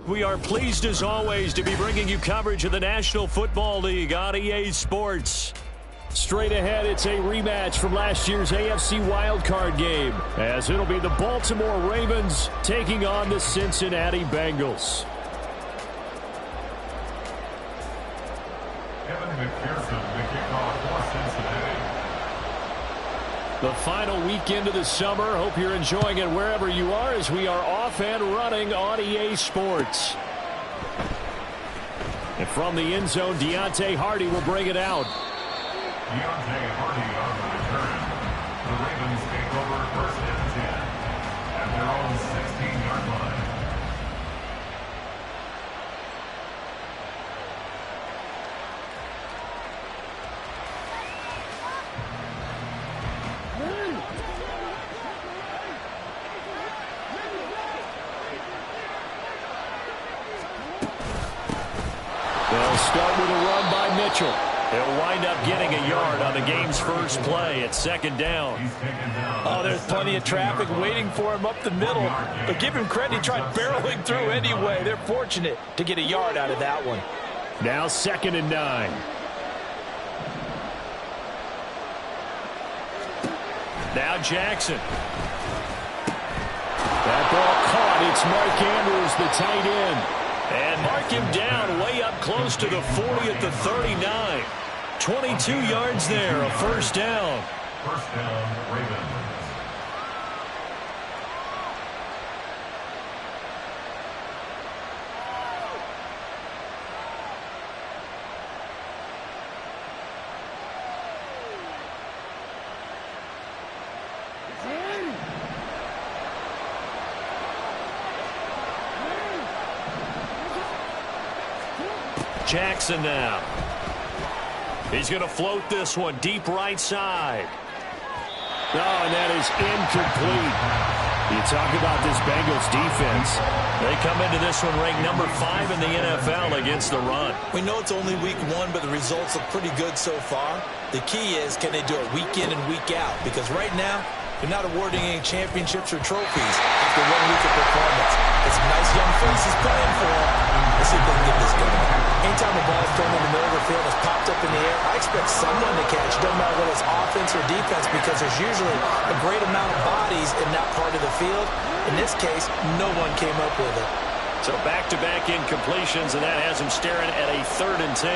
We are pleased as always to be bringing you coverage of the National Football League on EA Sports. Straight ahead, it's a rematch from last year's AFC wildcard game, as it'll be the Baltimore Ravens taking on the Cincinnati Bengals. The final weekend of the summer. Hope you're enjoying it wherever you are as we are off and running on EA Sports. And from the end zone, Deontay Hardy will bring it out. Deontay Hardy on the return. The Ravens take over first and 10 at their own 16-yard line. They'll start with a run by Mitchell. They'll wind up getting a yard on the game's first play at second down. Oh, there's plenty of traffic waiting for him up the middle. But give him credit, he tried barreling through anyway. They're fortunate to get a yard out of that one. Now 2nd and 9. Now Jackson. That ball caught. It's Mark Andrews, the tight end. And mark him down way up close to the 40 at the 39. 22 yards there, a first down. First down, Ravens. Jackson now. He's going to float this one deep right side. Oh, and that is incomplete. You talk about this Bengals defense. They come into this one ranked number 5 in the NFL against the run. We know it's only week 1, but the results look pretty good so far. The key is, can they do it week in and week out? Because right now, they're not awarding any championships or trophies after 1 week of performance. It's some nice young faces playing for them. Let's see if they can get this going. Anytime the ball is thrown in the middle of the field, it's popped up in the air, I expect someone to catch. It doesn't matter whether it's offense or defense, because there's usually a great amount of bodies in that part of the field. In this case, no one came up with it. So back-to-back incompletions, and that has him staring at a 3rd and 10.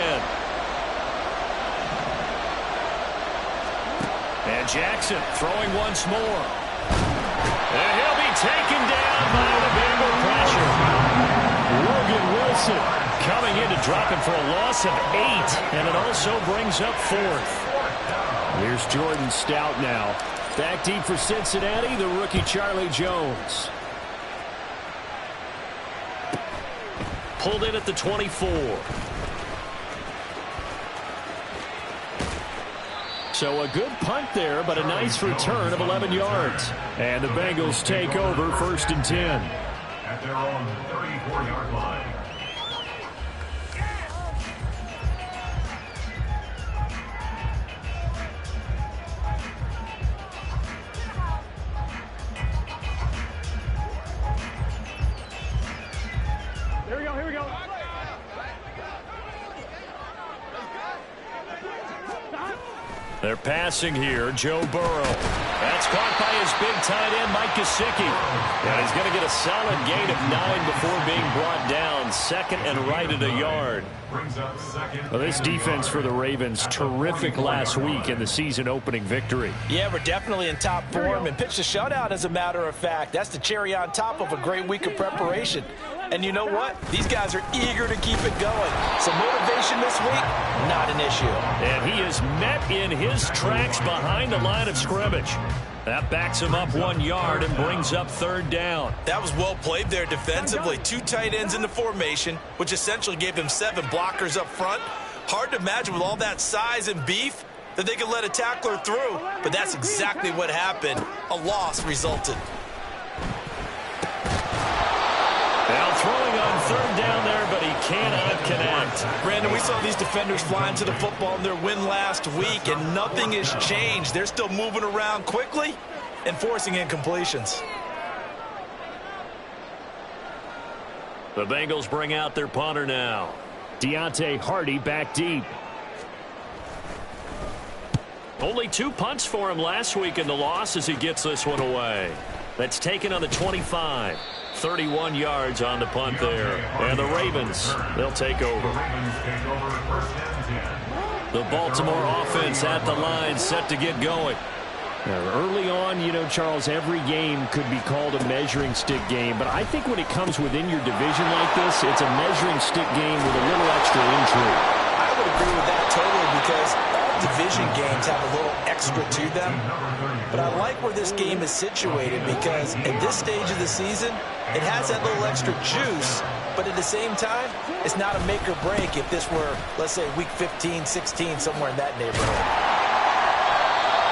And Jackson throwing once more. And he'll be taken down by the Bengal pressure. Logan Wilson coming in to drop him for a loss of 8, and it also brings up 4th. Here's Jordan Stout now. Back deep for Cincinnati, the rookie Charlie Jones. Pulled in at the 24. So a good punt there, but a nice return of 11 yards. And the Bengals take over 1st and 10. At their own 34-yard line. Here we go. They're passing here. Joe Burrow. That's caught by his big tight end, Mike Gesicki. And he's going to get a solid gain of 9 before being brought down. 2nd and right at a yard. Well, this defense for the Ravens, terrific last week in the season-opening victory. Yeah, we're definitely in top form and pitched a shutout, as a matter of fact. That's the cherry on top of a great week of preparation. And you know what? These guys are eager to keep it going. So motivation this week, not an issue. And he is met in his tracks behind the line of scrimmage. That backs him up 1 yard and brings up 3rd down. That was well played there defensively. 2 tight ends in the formation, which essentially gave them 7 blockers up front. Hard to imagine with all that size and beef that they could let a tackler through. But that's exactly what happened. A loss resulted. Now throwing on 3rd down there, but he cannot connect. Brandon, we saw these defenders flying to the football in their win last week, and nothing has changed. They're still moving around quickly and forcing incompletions. The Bengals bring out their punter now. Deontay Hardy back deep. Only 2 punts for him last week in the loss as he gets this one away. That's taken on the 25. 31 yards on the punt there. And the Ravens, they'll take over. The Baltimore offense at the line, set to get going. Early on, you know, Charles, every game could be called a measuring stick game. But I think when it comes within your division like this, it's a measuring stick game with a little extra intrigue. I would agree with that totally because all division games have a little extra to them. But I like where this game is situated because at this stage of the season, it has that little extra juice. But at the same time, it's not a make or break if this were, let's say, week 15, 16, somewhere in that neighborhood.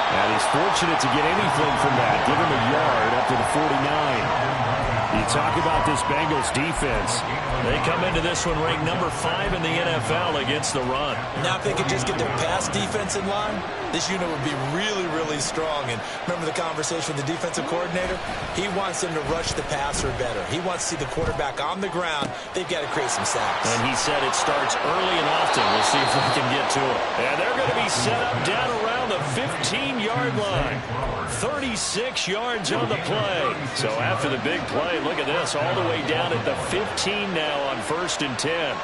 And he's fortunate to get anything from that. Give him a yard up to the 49. You talk about this Bengals defense. They come into this one ranked number 5 in the NFL against the run. Now if they could just get their pass defense in line, this unit would be really, really strong. And remember the conversation with the defensive coordinator? He wants them to rush the passer better. He wants to see the quarterback on the ground. They've got to create some sacks. And he said it starts early and often. We'll see if we can get to it. And they're going to be set up down around the 15-yard line. 36 yards on the play. So after the big play, look at this, all the way down at the 15 now on 1st and 10.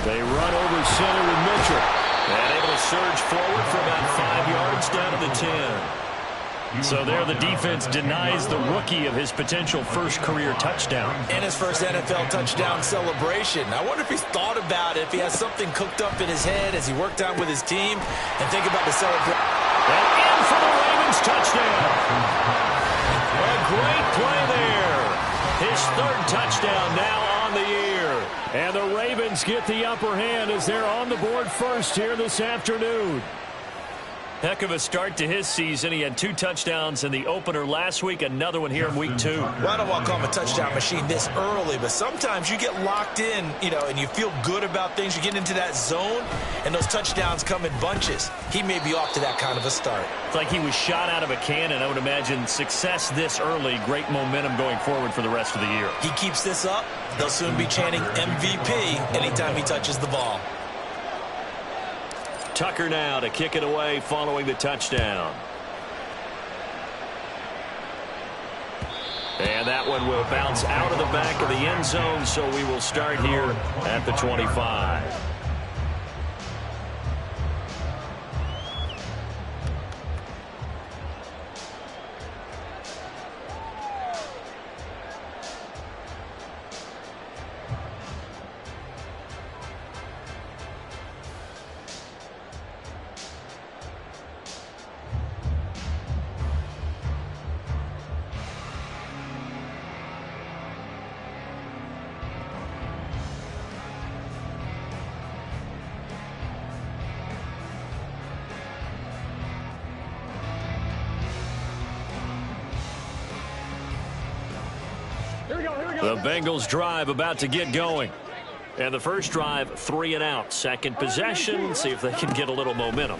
They run over center with Mitchell. And able to surge forward for about 5 yards down to the 10. So there the defense denies the rookie of his potential first career touchdown. And his first NFL touchdown celebration. I wonder if he's thought about it, if he has something cooked up in his head as he worked out with his team, and think about the celebration. And in for the Ravens touchdown. A great play there. His 3rd touchdown now on the year. And the Ravens get the upper hand as they're on the board first here this afternoon. Heck of a start to his season. He had 2 touchdowns in the opener last week, another one here in week 2. Well, I don't want to call him a touchdown machine this early, but sometimes you get locked in, you know, and you feel good about things. You get into that zone, and those touchdowns come in bunches. He may be off to that kind of a start. It's like he was shot out of a cannon. I would imagine success this early, great momentum going forward for the rest of the year. He keeps this up, they'll soon be chanting MVP anytime he touches the ball. Tucker now to kick it away following the touchdown. And that one will bounce out of the back of the end zone, so we will start here at the 25. The Bengals drive about to get going. And the first drive, 3 and out. Second possession, see if they can get a little momentum.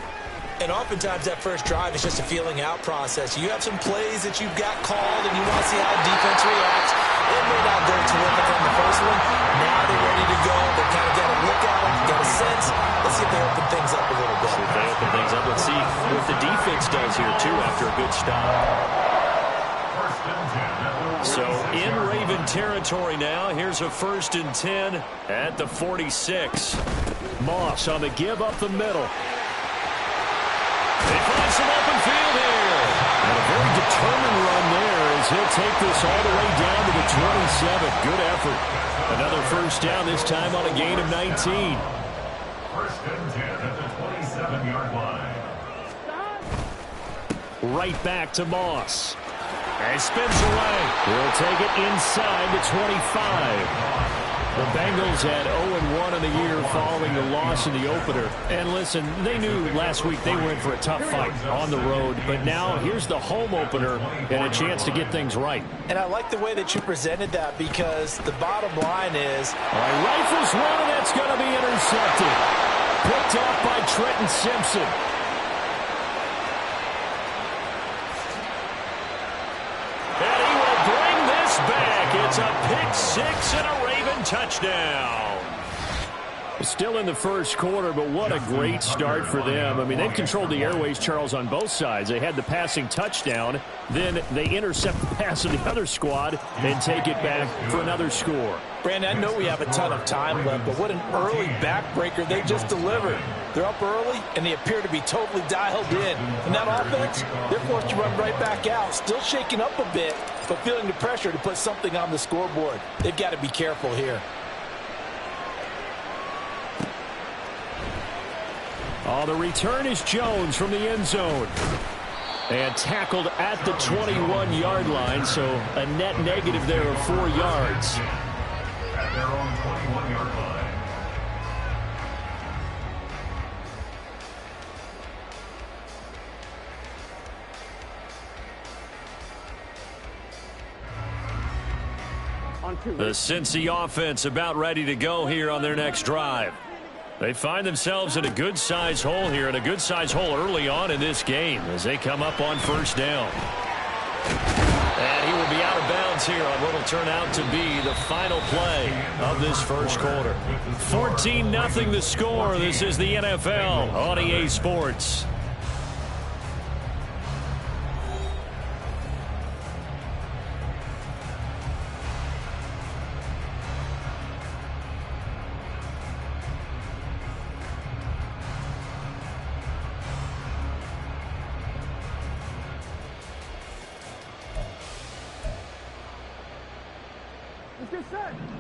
And oftentimes that first drive is just a feeling out process. You have some plays that you've got called and you want to see how defense reacts. It may not go terrific on the first one. Now they're ready to go. They kind of got a look at them, got a sense. Let's see if they open things up a little bit. See if they open things up. Let's see what the defense does here, too, after a good stop. So in Raven territory now. Here's a 1st and 10 at the 46. Moss on the give up the middle. They find some open field here. And a very determined run there as he'll take this all the way down to the 27. Good effort. Another 1st down, this time on a gain of 19. 1st and 10 at the 27-yard line. Right back to Moss. And spins away. He'll take it inside the 25. The Bengals had 0-1 in the year following the loss in the opener. And listen, they knew last week they were in for a tough fight on the road. But now here's the home opener and a chance to get things right. And I like the way that you presented that because the bottom line is... All right, rifles one, and that's going to be intercepted. Picked off by Trenton Simpson. And he will bring this back. It's a pick 6 and a Raven touchdown. Still in the first quarter, but what a great start for them. I mean, they've controlled the airways, Charles, on both sides. They had the passing touchdown. Then they intercept the pass of the other squad and take it back for another score. Brandon, I know we have a ton of time left, but what an early backbreaker they just delivered. They're up early, and they appear to be totally dialed in. And that offense, they're forced to run right back out, still shaking up a bit, but feeling the pressure to put something on the scoreboard. They've got to be careful here. Oh, the return is Jones from the end zone. And tackled at the 21-yard line, so a net negative there of 4 yards. At their own 21-yard line. The Cincy offense about ready to go here on their next drive. They find themselves in a good-sized hole here, and a good-sized hole early on in this game as they come up on first down. And he will be out of bounds here on what will turn out to be the final play of this first quarter. 14-0 the score. This is the NFL on EA Sports.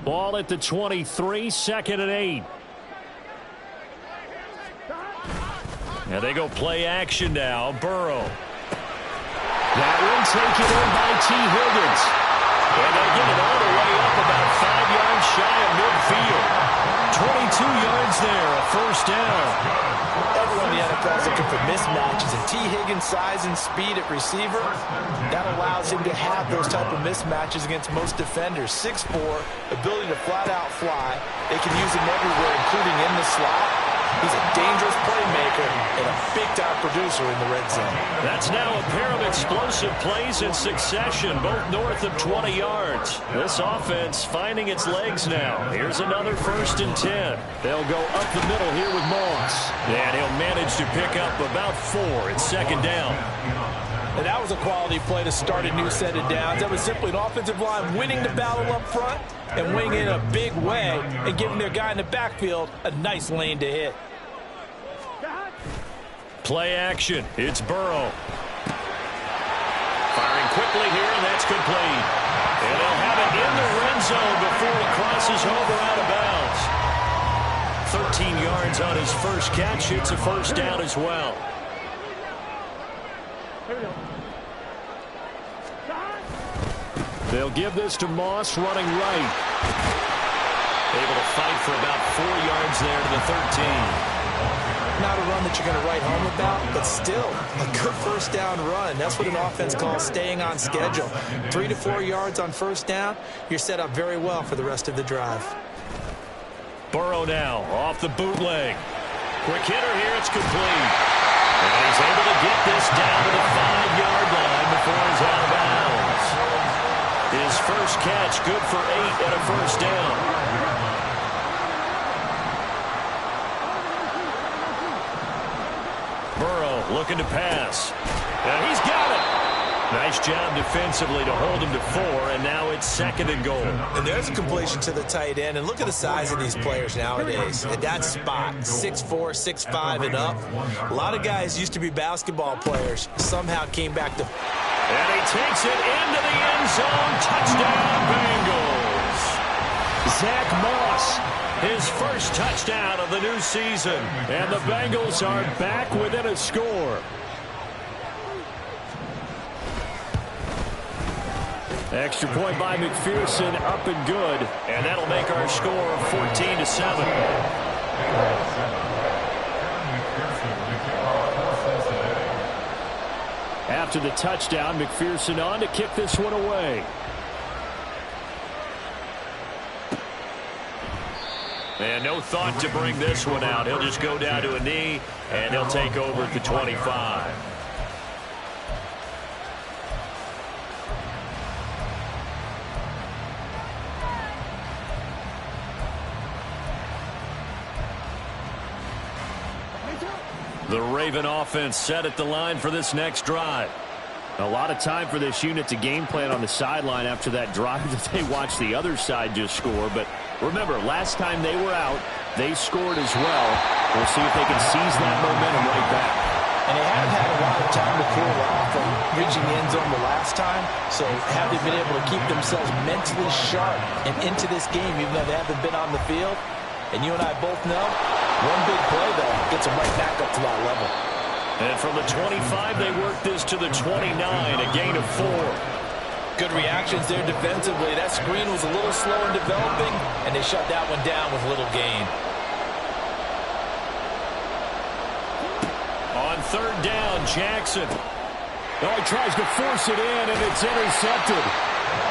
Ball at the 23, 2nd and 8. And they go play action now. Burrow. That one taken in by T. Higgins. And they get it all the way up about 5 yards shy of midfield. 22 yards there, a first down. Everyone in the NFL is looking for mismatches, and T. Higgins' size and speed at receiver, that allows him to have those type of mismatches against most defenders. 6'4", ability to flat-out fly. They can use him everywhere, including in the slot. He's a dangerous playmaker and a big-time producer in the red zone. That's now a pair of explosive plays in succession, both north of 20 yards. This offense finding its legs now. Here's another 1st and 10. They'll go up the middle here with Moss. And he'll manage to pick up about 4. It's 2nd down. And that was a quality play to start a new set of downs. That was simply an offensive line winning the battle up front and winning in a big way and giving their guy in the backfield a nice lane to hit. Play action. It's Burrow. Firing quickly here, and that's complete. And they'll have it in the red zone before it crosses over out of bounds. 13 yards on his first catch. It's a first down as well. They'll give this to Moss running right. Able to fight for about 4 yards there to the 13. Not a run that you're going to write home about, but still a good first down run. That's what an offense calls staying on schedule. 3 to 4 yards on first down, you're set up very well for the rest of the drive. Burrow now off the bootleg. Quick hitter here, it's complete. And he's able to get this down to the 5-yard line before he's out of bounds. His first catch good for 8 and a first down. Burrow looking to pass. And he's got it. Nice job defensively to hold him to 4, and now it's 2nd and goal. And there's a completion to the tight end. And look at the size of these players nowadays. At that spot, 6'4", 6'5", and up. A lot of guys used to be basketball players. Somehow came back to... And he takes it into the end zone. Touchdown, Bengals. Zach Moss, his first touchdown of the new season. And the Bengals are back within a score. Extra point by McPherson, up and good. And that'll make our score 14-7. After the touchdown, McPherson on to kick this one away. And no thought to bring this one out. He'll just go down to a knee, and he'll take over at the 25. The Raven offense set at the line for this next drive. A lot of time for this unit to game plan on the sideline after that drive that they watched the other side just score. But remember, last time they were out, they scored as well. We'll see if they can seize that momentum right back. And they haven't had a lot of time to cool off from reaching the end zone the last time. So have they been able to keep themselves mentally sharp and into this game, even though they haven't been on the field? And you and I both know, one big play, though, gets them right back up to that level. And from the 25, they work this to the 29, a gain of 4. Good reactions there defensively. That screen was a little slow in developing, and they shut that one down with little gain. On third down, Jackson. Oh, he tries to force it in, and it's intercepted.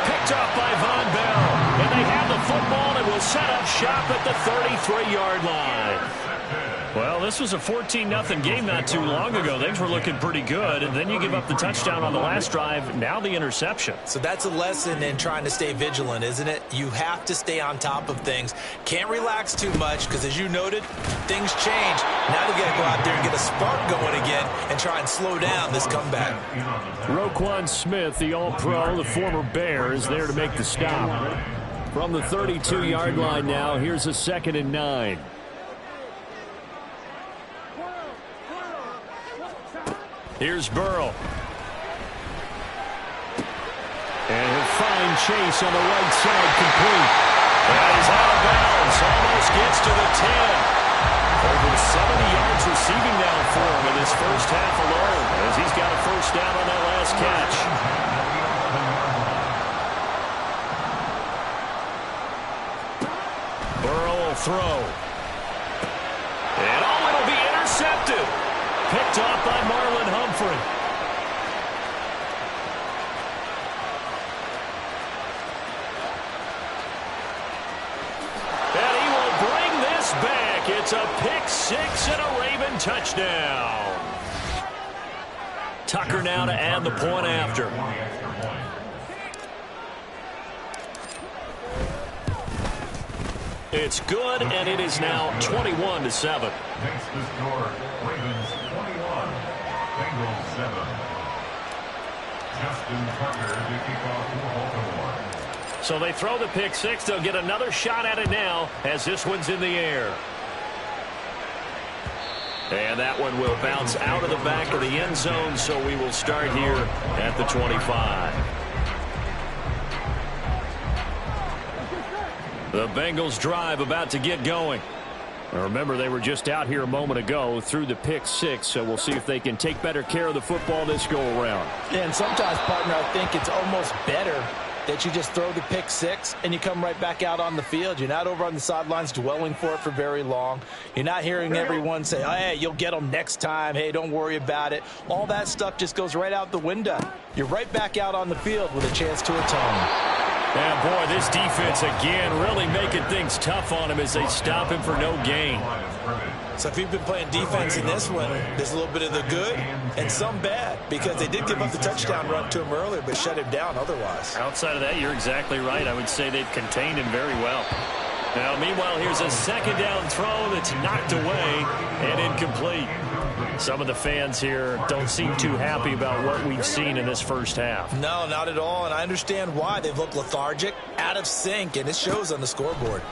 Picked up by Von Bell. And they have the football and will set up shop at the 33-yard line. Well, this was a 14-0 game not too long ago. Things were looking pretty good, and then you give up the touchdown on the last drive, now the interception. So that's a lesson in trying to stay vigilant, isn't it? You have to stay on top of things. Can't relax too much because, as you noted, things change. Now you got to go out there and get a spark going again and try and slow down this comeback. Roquan Smith, the All-Pro, the former Bear, is there to make the stop. From the 32-yard line now, here's a 2nd and 9. Here's Burrow. And he'll find Chase on the right side, complete. And he's out of bounds. Almost gets to the 10. Over 70 yards receiving now for him in this first half alone, as he's got a first down on that last catch. Burrow will throw. And it'll be intercepted. Picked off by Marlon Humphrey. And he will bring this back. It's a pick six and a Raven touchdown. Tucker now to add the point after. It's good, and it is now 21-7. Makes the score Ravens 21, Bengals 7. Justin Tucker to kick off for Baltimore. So they throw the pick six. They'll get another shot at it now as this one's in the air. And that one will bounce out of the back of the end zone, so we will start here at the 25. The Bengals drive about to get going. Now remember, they were just out here a moment ago through the pick six, so we'll see if they can take better care of the football this go-around. Yeah, and sometimes, partner, I think it's almost better that you just throw the pick six and you come right back out on the field. You're not over on the sidelines dwelling for it for very long. You're not hearing everyone say, oh, hey, you'll get them next time. Hey, don't worry about it. All that stuff just goes right out the window. You're right back out on the field with a chance to atone. And, boy, this defense, again, really making things tough on him as they stop him for no gain. So if you've been playing defense in this one, there's a little bit of the good and some bad, because they did give up the touchdown run to him earlier but shut him down otherwise. Outside of that, you're exactly right. I would say they've contained him very well. Now, meanwhile, here's a second down throw that's knocked away and incomplete. Some of the fans here don't seem too happy about what we've seen in this first half. No, not at all, and I understand why. They've looked lethargic, out of sync, and it shows on the scoreboard.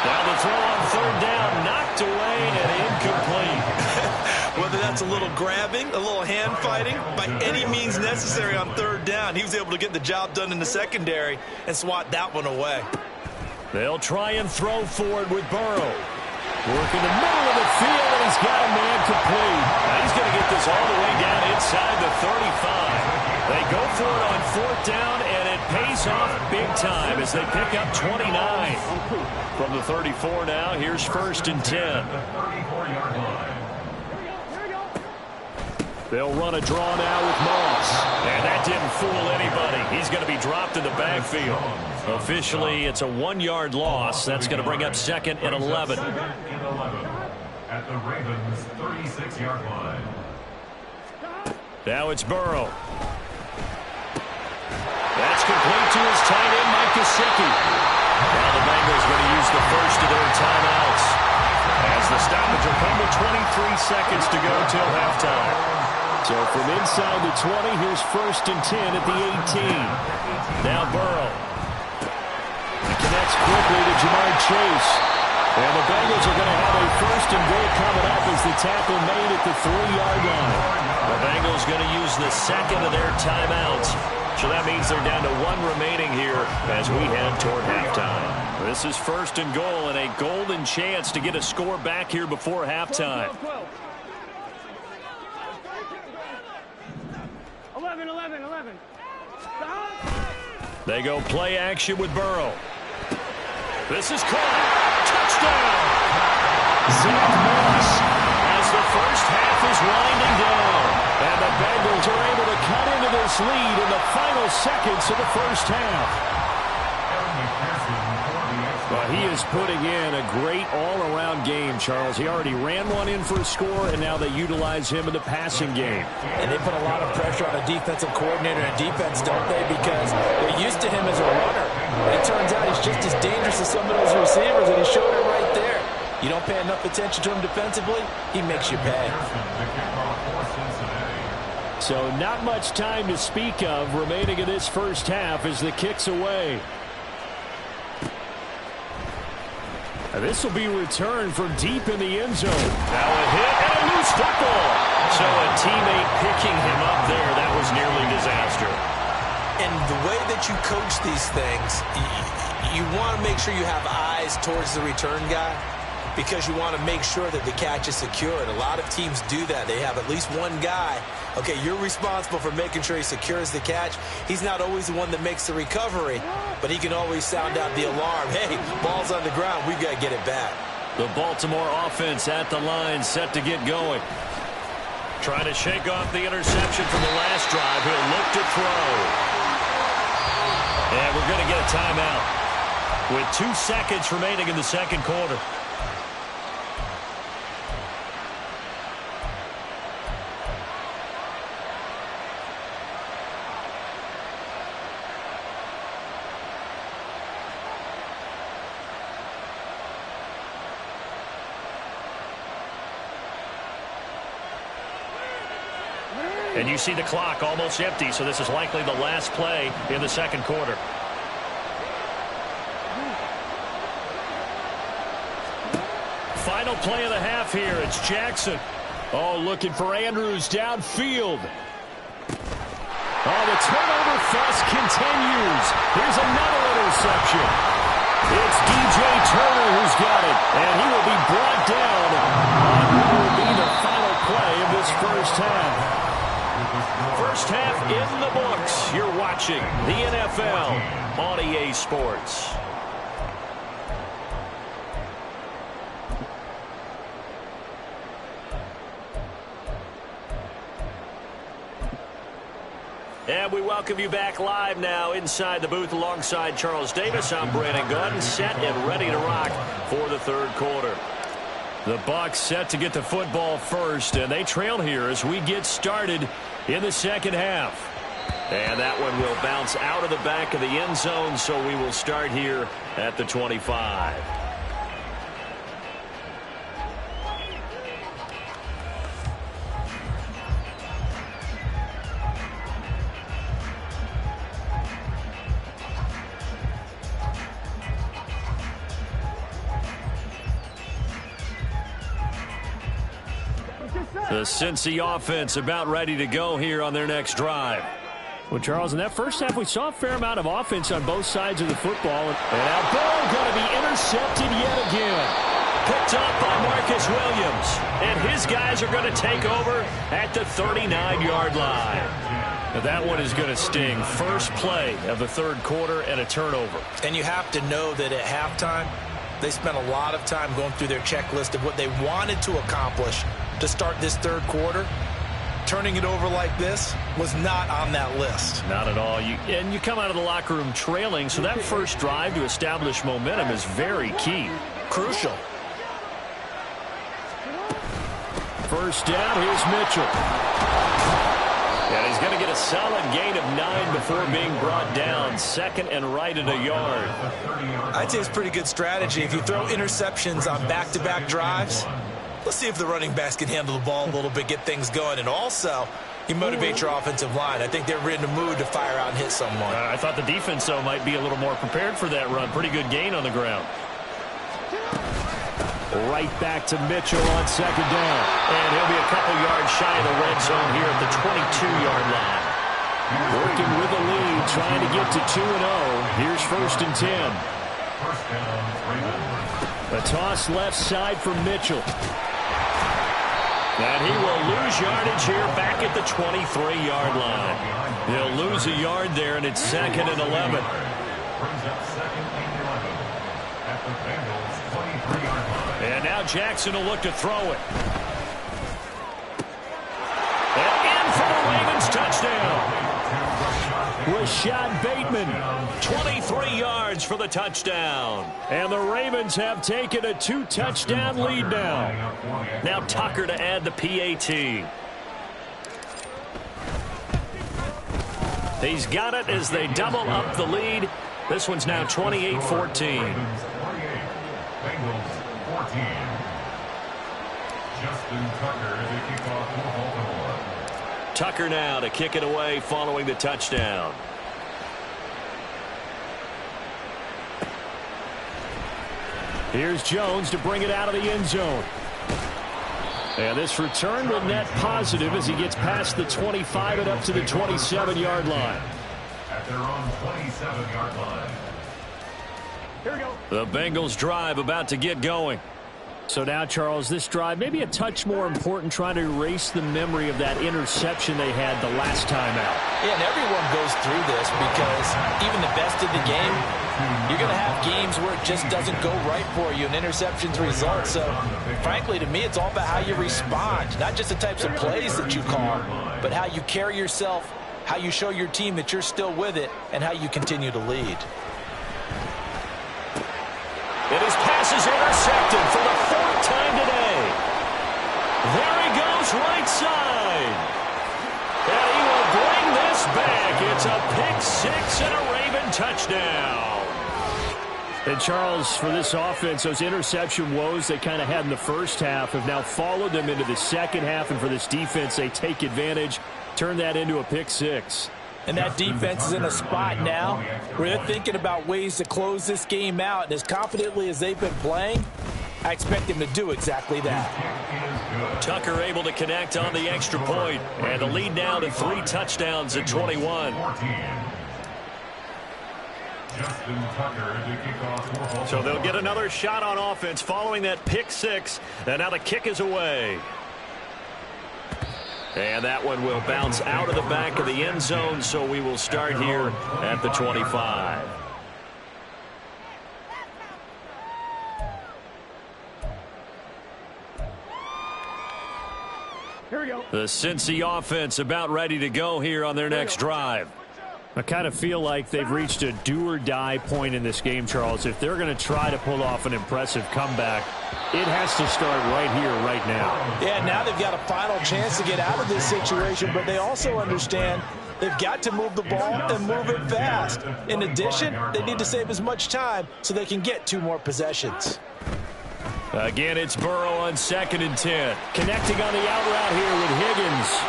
Now the throw on third down, knocked away and incomplete. Whether that's a little grabbing, a little hand fighting, by any means necessary on third down, he was able to get the job done in the secondary and swat that one away. They'll try and throw forward with Burrow. Working the middle of the field, and he's got a man complete. Now he's going to get this all the way down inside the 35. They go for it on fourth down, and it pays off big time as they pick up 29. From the 34 now, here's first and 10. They'll run a draw now with Moss. And that didn't fool anybody. He's going to be dropped in the backfield. Officially, it's a 1-yard loss. That's going to bring up second and 11. At the Ravens' 36-yard line. Now it's Burrow. That's complete to his tight end, Mike Gesicki. Now the Bengals going to use the first of their timeouts. As the stoppage will come with 23 seconds to go till halftime. So from inside the 20, here's 1st and 10 at the 18. Now Burrow. He connects quickly to Jamar Chase. And the Bengals are going to have a 1st and goal coming up as the tackle made at the 3-yard line. The Bengals going to use the second of their timeouts. So that means they're down to 1 remaining here as we head toward halftime. This is 1st and goal and a golden chance to get a score back here before halftime. 11. They go play action with Burrow. This is caught. Touchdown! Zach Moss as the first half is winding down. And the Bengals are able to cut into this lead in the final seconds of the first half. Well, he is putting in a great all-around game, Charles. He already ran one in for a score, and now they utilize him in the passing game. And they put a lot of pressure on a defensive coordinator and defense, don't they? Because they're used to him as a runner. And it turns out he's just as dangerous as some of those receivers, and he showed it right there. You don't pay enough attention to him defensively, he makes you pay. So not much time to speak of remaining in this first half as the kick's away. This will be returned from deep in the end zone. Now a hit and a loose football. So a teammate picking him up there, that was nearly disaster. And the way that you coach these things, you want to make sure you have eyes towards the return guy because you want to make sure that the catch is secured. A lot of teams do that. They have at least one guy. Okay, you're responsible for making sure he secures the catch. He's not always the one that makes the recovery, but he can always sound out the alarm. Hey, ball's on the ground. We've got to get it back. The Baltimore offense at the line, set to get going. Trying to shake off the interception from the last drive. He'll look to throw. And we're going to get a timeout with 2 seconds remaining in the second quarter. And you see the clock almost empty, so this is likely the last play in the second quarter. Final play of the half here. It's Jackson. Oh, looking for Andrews downfield. Oh, the turnover fuss continues. Here's another interception. It's DJ Turner who's got it, and he will be brought down on what will be the final play of this first half. First half in the books. You're watching the NFL on EA Sports. And we welcome you back live now inside the booth alongside Charles Davis. I'm Brandon Gunn, set and ready to rock for the third quarter. The Bucs set to get the football first, and they trail here as we get started in the second half. And that one will bounce out of the back of the end zone, so we will start here at the 25. The Cincy offense about ready to go here on their next drive. Well, Charles, in that first half, we saw a fair amount of offense on both sides of the football. And now Burrow going to be intercepted yet again. Picked up by Marcus Williams. And his guys are going to take over at the 39-yard line. Now that one is going to sting. First play of the third quarter and a turnover. And you have to know that at halftime, they spent a lot of time going through their checklist of what they wanted to accomplish to start this third quarter. Turning it over like this was not on that list. Not at all. And you come out of the locker room trailing, so that first drive to establish momentum is very key. Crucial. First down, here's Mitchell. And he's going to get a solid gain of 9 before being brought down. Second and right at a yard. I'd say it's pretty good strategy. If you throw interceptions on back-to-back drives, let's see if the running backs can handle the ball a little bit, get things going, and also you motivate your offensive line. I think they're in the mood to fire out and hit someone. I thought the defense, though, might be a little more prepared for that run. Pretty good gain on the ground. Right back to Mitchell on second down. And he'll be a couple yards shy of the red zone here at the 22-yard line. Working with the lead, trying to get to 2-0. Here's first and 10. A toss left side for Mitchell. And he will lose yardage here back at the 23-yard line. He'll lose a yard there, and it's second and 11. And now Jackson will look to throw it. And in for the Ravens touchdown. Rashad Bateman, 23 yards for the touchdown. And the Ravens have taken a 2-touchdown lead now. Now Tucker to add the PAT. He's got it as they double up the lead. This one's now 28-14. Tucker now to kick it away following the touchdown. Here's Jones to bring it out of the end zone. And this return will net positive as he gets past the 25 and up to the 27-yard line. At their own 27-yard line. Here we go. The Bengals drive about to get going. So now, Charles, this drive may be a touch more important, trying to erase the memory of that interception they had the last time out. Yeah, and everyone goes through this because even the best in the game, you're going to have games where it just doesn't go right for you and interceptions result. So, frankly, to me, it's all about how you respond, not just the types of plays that you call, but how you carry yourself, how you show your team that you're still with it, and how you continue to lead. And his pass is intercepted for the 4th time today. There he goes right side. And he will bring this back. It's a pick six and a Raven touchdown. And, Charles, for this offense, those interception woes they kind of had in the first half have now followed them into the second half. And for this defense, they take advantage, turn that into a pick six. And that defense is in a spot now where they're thinking about ways to close this game out. And as confidently as they've been playing, I expect them to do exactly that. Tucker able to connect on the extra point. And the lead now to 3 touchdowns at 21. So they'll get another shot on offense following that pick six. And now the kick is away. And that one will bounce out of the back of the end zone, so we will start here at the 25. Here we go. The Cincy offense about ready to go here on their next drive. I kind of feel like they've reached a do-or-die point in this game, Charles. If they're going to try to pull off an impressive comeback, it has to start right here, right now. Yeah, now they've got a final chance to get out of this situation, but they also understand they've got to move the ball and move it fast. In addition, they need to save as much time so they can get 2 more possessions. Again, it's Burrow on 2nd and 10. Connecting on the out route here with Higgins.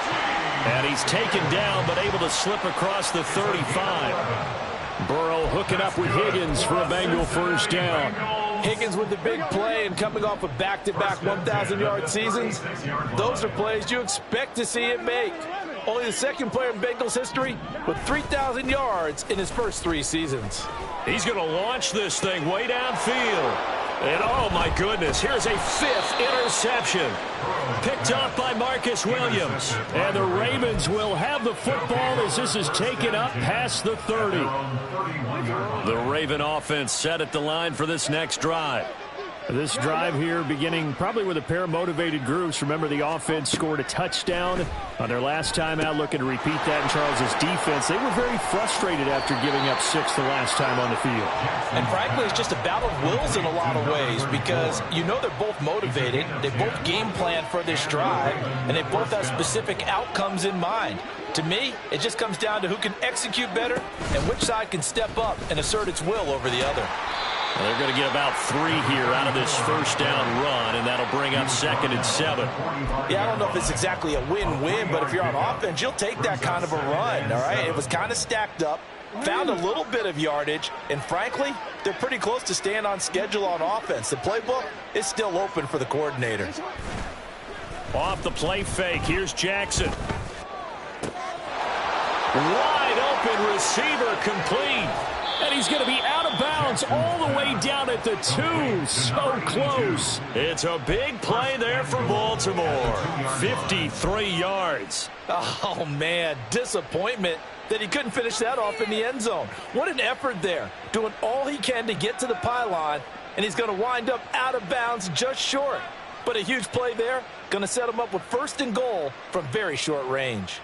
And he's taken down, but able to slip across the 35. Burrow hooking up with Higgins for a Bengal first down. Higgins with the big play and coming off of back-to-back 1,000-yard seasons. Those are plays you expect to see him make. Only the 2nd player in Bengals history with 3,000 yards in his first 3 seasons. He's going to launch this thing way downfield. And, oh, my goodness, here's a 5th interception. Picked off by Marcus Williams. And the Ravens will have the football as this is taken up past the 30. The Raven offense set at the line for this next drive. This drive here beginning probably with a pair of motivated groups. Remember, the offense scored a touchdown on their last time out, looking to repeat that in Charles's defense. They were very frustrated after giving up 6 the last time on the field. And frankly, it's just a battle of wills in a lot of ways because you know they're both motivated. They both game plan for this drive, and they both have specific outcomes in mind. To me, it just comes down to who can execute better and which side can step up and assert its will over the other. Well, they're going to get about 3 here out of this first down run, and that'll bring up 2nd and 7. Yeah, I don't know if it's exactly a win-win, but if you're on offense, you'll take that kind of a run, all right? It was kind of stacked up, found a little bit of yardage, and frankly, they're pretty close to staying on schedule on offense. The playbook is still open for the coordinator. Off the play fake, here's Jackson. Wide open receiver complete. And he's going to be out of bounds all the way down at the 2. So close. It's a big play there for Baltimore. 53 yards. Oh, man, disappointment that he couldn't finish that off in the end zone. What an effort there, doing all he can to get to the pylon, and he's going to wind up out of bounds just short. But a huge play there, going to set him up with 1st and goal from very short range.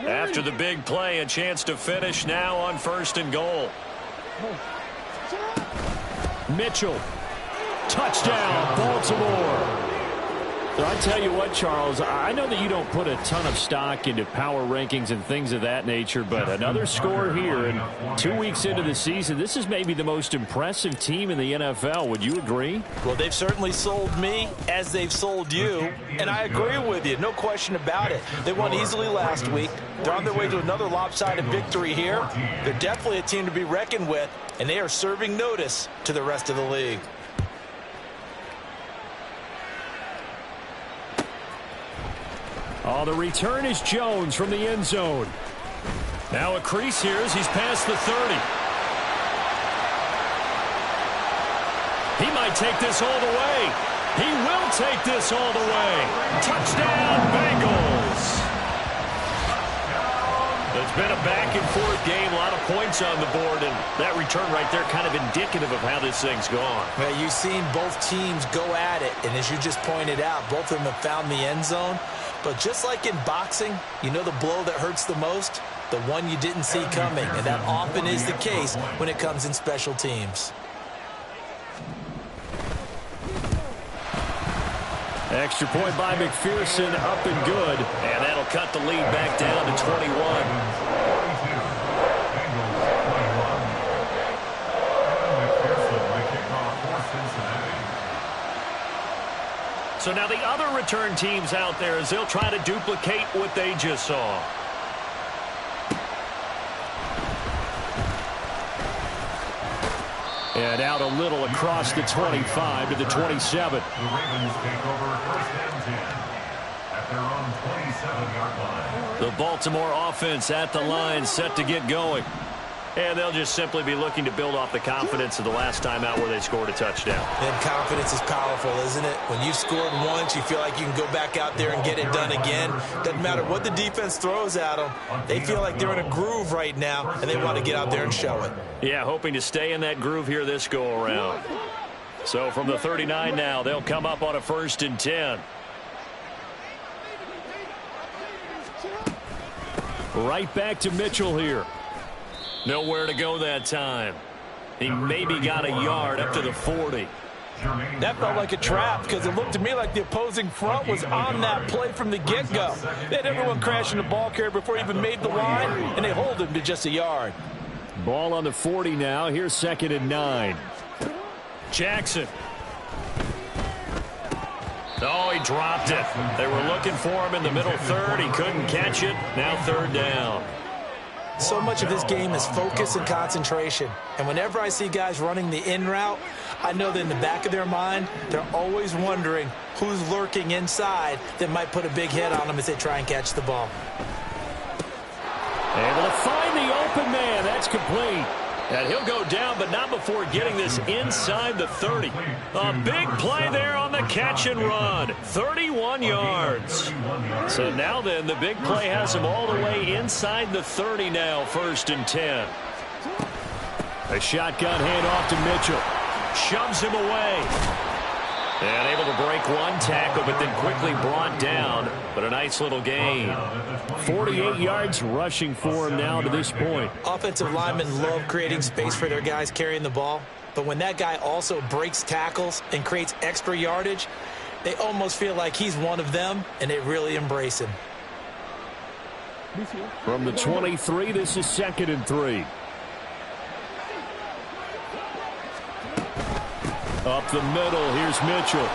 After the big play, a chance to finish now on 1st and goal. Mitchell. Touchdown, Baltimore. So I tell you what, Charles, I know that you don't put a ton of stock into power rankings and things of that nature, but another score here, and 2 weeks into the season, this is maybe the most impressive team in the NFL. Would you agree? Well, they've certainly sold me as they've sold you, and I agree with you, no question about it. They won easily last week. They're on their way to another lopsided victory here. They're definitely a team to be reckoned with, and they are serving notice to the rest of the league. Oh, the return is Jones from the end zone. Now a crease here as he's past the 30. He might take this all the way. He will take this all the way. Touchdown, Bengals. It's been a back-and-forth game, a lot of points on the board, and that return right there kind of indicative of how this thing's gone. Well, you've seen both teams go at it, and as you just pointed out, both of them have found the end zone. But just like in boxing, you know the blow that hurts the most? The one you didn't see coming, and that often is the case when it comes in special teams. Extra point by McPherson, up and good. And that'll cut the lead back down to 21. So now the other return teams out there as they'll try to duplicate what they just saw. And out a little across the 25 to the 27. The Ravens take over 1st and 10 at their own 27-yard line. The Baltimore offense at the line, set to get going. And they'll just simply be looking to build off the confidence of the last time out where they scored a touchdown. And confidence is powerful, isn't it? When you've scored once, you feel like you can go back out there and get it done again. Doesn't matter what the defense throws at them. They feel like they're in a groove right now, and they want to get out there and show it. Yeah, hoping to stay in that groove here this go-around. So from the 39 now, they'll come up on a 1st and 10. Right back to Mitchell here. Nowhere to go that time. He maybe got a yard up to the 40. That felt like a trap because it looked to me like the opposing front was on that play from the get-go. They had everyone crashing the ball carrier before he even made the line, and they hold him to just a yard. Ball on the 40 now. Here's 2nd and 9. Jackson. Oh, he dropped it. They were looking for him in the middle third. He couldn't catch it. Now 3rd down. So much of this game is focus and concentration. And whenever I see guys running the in route, I know that in the back of their mind, they're always wondering who's lurking inside that might put a big hit on them as they try and catch the ball. Able to find the open man. That's complete. And he'll go down, but not before getting this inside the 30. A big play there on the catch and run. 31 yards. So now then, the big play has him all the way inside the 30 now, 1st and 10. A shotgun handoff to Mitchell. Shoves him away. And able to break one tackle, but then quickly brought down. But a nice little gain. 48 yards rushing for him now to this point. Offensive linemen love creating space for their guys carrying the ball. But when that guy also breaks tackles and creates extra yardage, they almost feel like he's one of them, and they really embrace him. From the 23, this is 2nd and 3. Up the middle, here's Mitchell.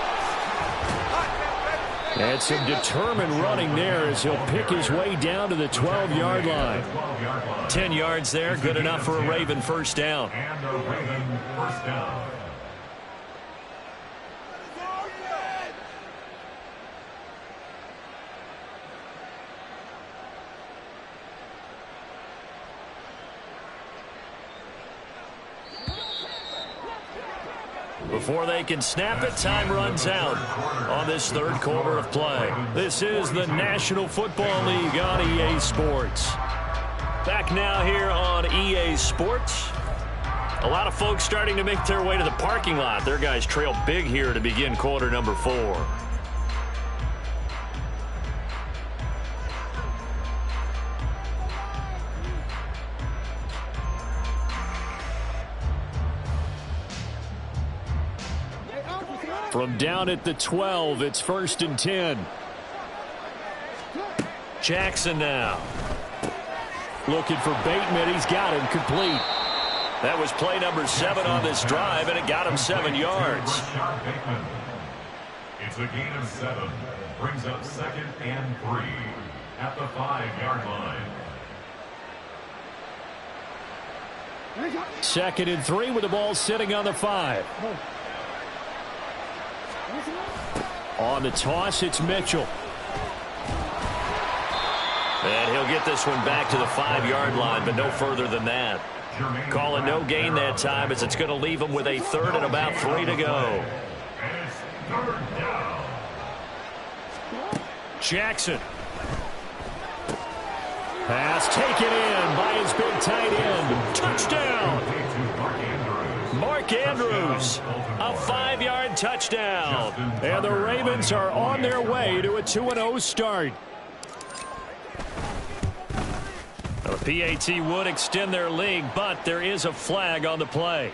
And some determined running there as he'll pick his way down to the 12-yard line. 10 yards there, good enough for a Raven first down. And a Raven first down. Before they can snap it, time runs out on this 3rd quarter of play. This is the National Football League on EA Sports. Back now here on EA Sports. A lot of folks starting to make their way to the parking lot. Their guys trail big here to begin quarter number 4. From down at the 12, it's 1st and 10. Jackson now. Looking for Bateman. He's got him complete. That was play number 7 on this drive, and it got him 7 yards. It's a gain of 7. Brings up 2nd and 3 at the 5-yard line. 2nd and 3 with the ball sitting on the 5. On the toss, it's Mitchell. And he'll get this one back to the 5-yard line, but no further than that. Calling no gain that time as it's going to leave him with a 3rd and about 3 to go. And it's 3rd down. Jackson. Pass taken in by his big tight end. Touchdown. Mark Andrews. A 5-yard touchdown. And the Ravens are on their way to a 2-0 start. The PAT would extend their lead, but there is a flag on the play.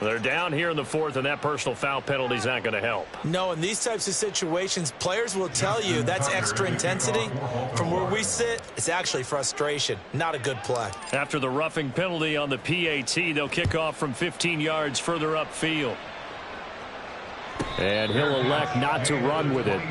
They're down here in the 4th, and that personal foul penalty is not going to help. No, in these types of situations, players will tell you that's extra intensity. From where we sit, it's actually frustration. Not a good play. After the roughing penalty on the PAT, they'll kick off from 15 yards further upfield. And he'll elect not to run with it.